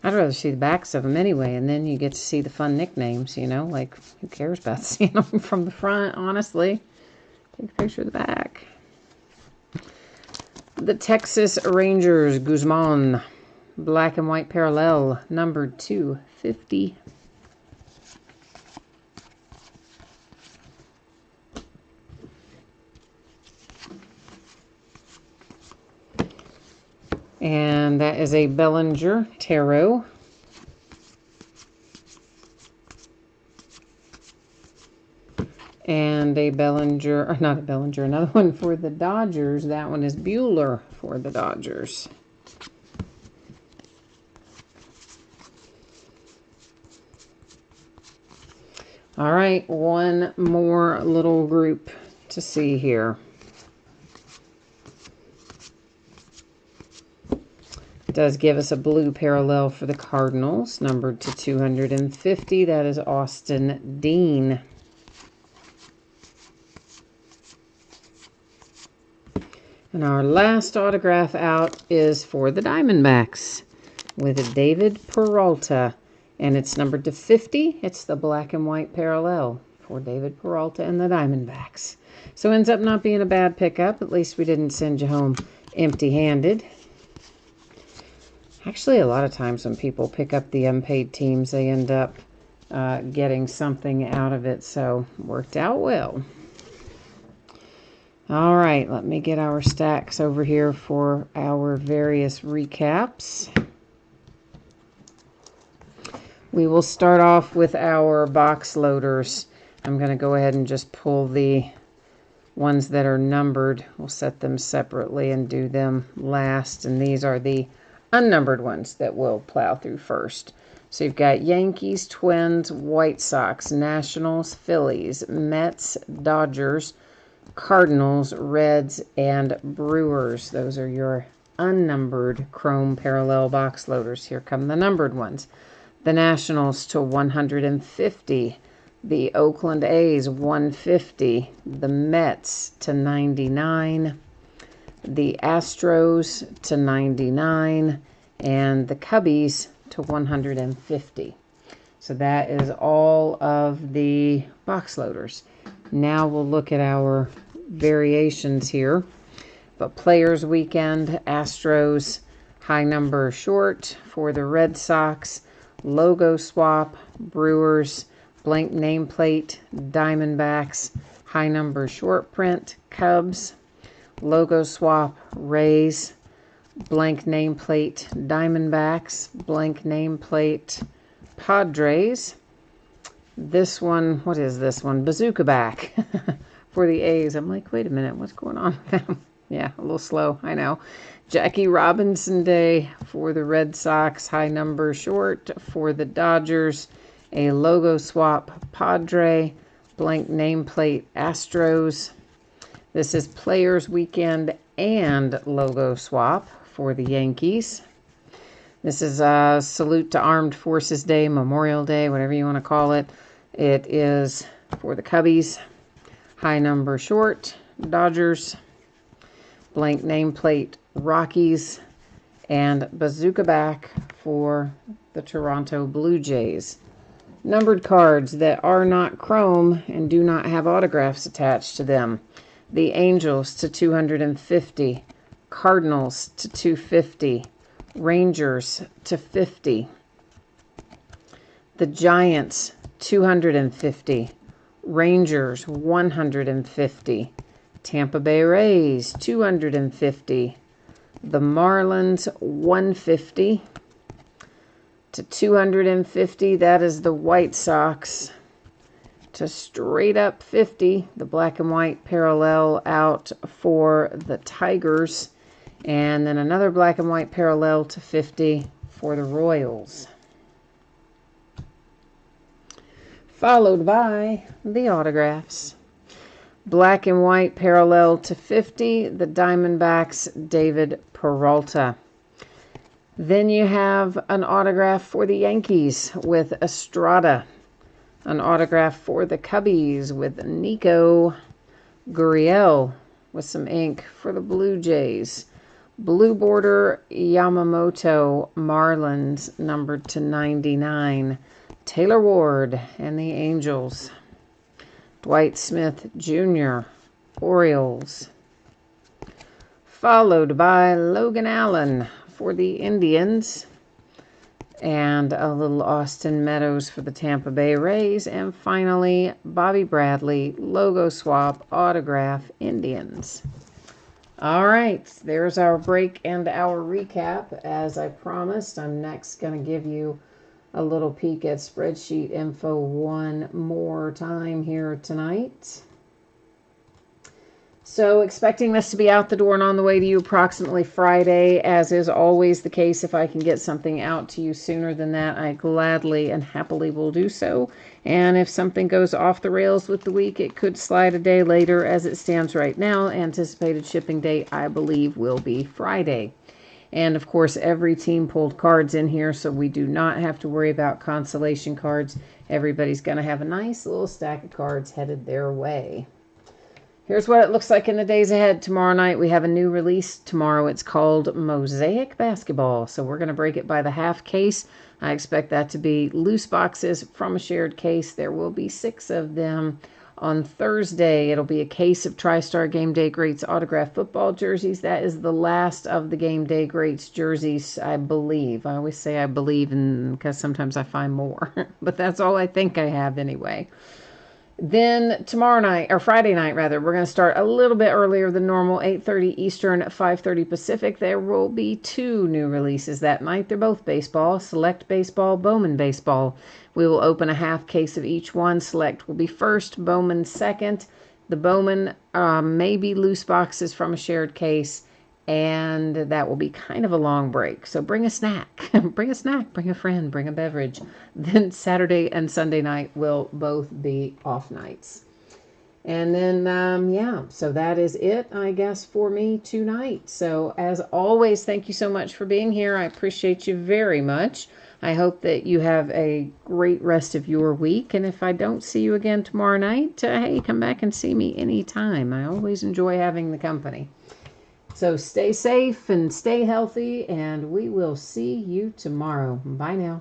I'd rather see the backs of them anyway, and then you get to see the fun nicknames, you know? Like, who cares about seeing them from the front, honestly? Take a picture of the back. The Texas Rangers, Guzman. Black and white parallel, numbered 250. And that is a Bellinger Tarot. And a Bellinger, or not a Bellinger, another one for the Dodgers. That one is Bueller for the Dodgers. All right, one more little group to see here. It does give us a blue parallel for the Cardinals, numbered to 250. That is Austin Dean. And our last autograph out is for the Diamondbacks with David Peralta. And it's numbered to 50. It's the black and white parallel for David Peralta and the Diamondbacks. So ends up not being a bad pickup. At least we didn't send you home empty-handed. Actually, a lot of times when people pick up the unpaid teams, they end up getting something out of it. So worked out well. All right, let me get our stacks over here for our various recaps. We will start off with our box loaders. I'm going to go ahead and just pull the ones that are numbered. We'll set them separately and do them last. And these are the unnumbered ones that we'll plow through first. So you've got Yankees, Twins, White Sox, Nationals, Phillies, Mets, Dodgers, Cardinals, Reds, and Brewers. Those are your unnumbered chrome parallel box loaders. Here come the numbered ones. The Nationals to 150. The Oakland A's 150. The Mets to 99. The Astros to 99. And the Cubbies to 150. So that is all of the box loaders. Now we'll look at our variations here. But Players Weekend, Astros, high number short for the Red Sox, logo swap, Brewers, blank nameplate, Diamondbacks, high number short print, Cubs, logo swap, Rays, blank nameplate, Diamondbacks, blank nameplate, Padres. This one, what is this one? Bazooka back for the A's. I'm like, wait a minute, what's going on with them? Yeah, a little slow, I know. Jackie Robinson Day for the Red Sox, high number short for the Dodgers, a logo swap Padre, blank nameplate Astros. This is Players Weekend and logo swap for the Yankees. This is a Salute to Armed Forces Day, Memorial Day, whatever you want to call it. It is for the Cubbies, high number short, Dodgers, blank nameplate Rockies, and bazooka back for the Toronto Blue Jays. Numbered cards that are not chrome and do not have autographs attached to them. The Angels to 250, Cardinals to 250, Rangers to 50. The Giants 250, Rangers 150, Tampa Bay Rays 250, the Marlins 150 to 250. That is the White Sox to straight up 50. The black and white parallel out for the Tigers. And then another black and white parallel to 50 for the Royals. Followed by the autographs. Black and white parallel to 50, the Diamondbacks, David Peralta. Then you have an autograph for the Yankees with Estrada. An autograph for the Cubbies with Nico Gurriel with some ink for the Blue Jays. Blue border Yamamoto Marlins numbered to 99. Taylor Ward and the Angels. Dwight Smith Jr. Orioles. Followed by Logan Allen for the Indians. And a little Austin Meadows for the Tampa Bay Rays. And finally, Bobby Bradley, logo swap, autograph, Indians. All right, there's our break and our recap. As I promised, I'm next going to give you a little peek at spreadsheet info one more time here tonight. So expecting this to be out the door and on the way to you approximately Friday, as is always the case. If I can get something out to you sooner than that, I gladly and happily will do so. And if something goes off the rails with the week, it could slide a day later. As it stands right now, anticipated shipping date, I believe, will be Friday. And of course, every team pulled cards in here, so we do not have to worry about consolation cards. Everybody's going to have a nice little stack of cards headed their way. Here's what it looks like in the days ahead. Tomorrow night we have a new release. Tomorrow it's called Mosaic Basketball. So we're going to break it by the half case. I expect that to be loose boxes from a shared case. There will be 6 of them. On Thursday, it'll be a case of TriStar Game Day Greats autographed football jerseys. That is the last of the Game Day Greats jerseys, I believe. I always say I believe because sometimes I find more. But that's all I think I have anyway. Then tomorrow night, or Friday night rather, we're going to start a little bit earlier than normal, 8:30 Eastern, 5:30 Pacific. There will be 2 new releases that night. They're both baseball, Select Baseball, Bowman Baseball. We will open a half case of each one. Select will be first, Bowman second. The Bowman may be loose boxes from a shared case, and that will be kind of a long break. So bring a snack. Bring a snack, bring a friend, bring a beverage. Then Saturday and Sunday night will both be off nights. And then, so that is it, I guess, for me tonight. So as always, thank you so much for being here. I appreciate you very much. I hope that you have a great rest of your week. And if I don't see you again tomorrow night, hey, come back and see me anytime. I always enjoy having the company. So stay safe and stay healthy, and we will see you tomorrow. Bye now.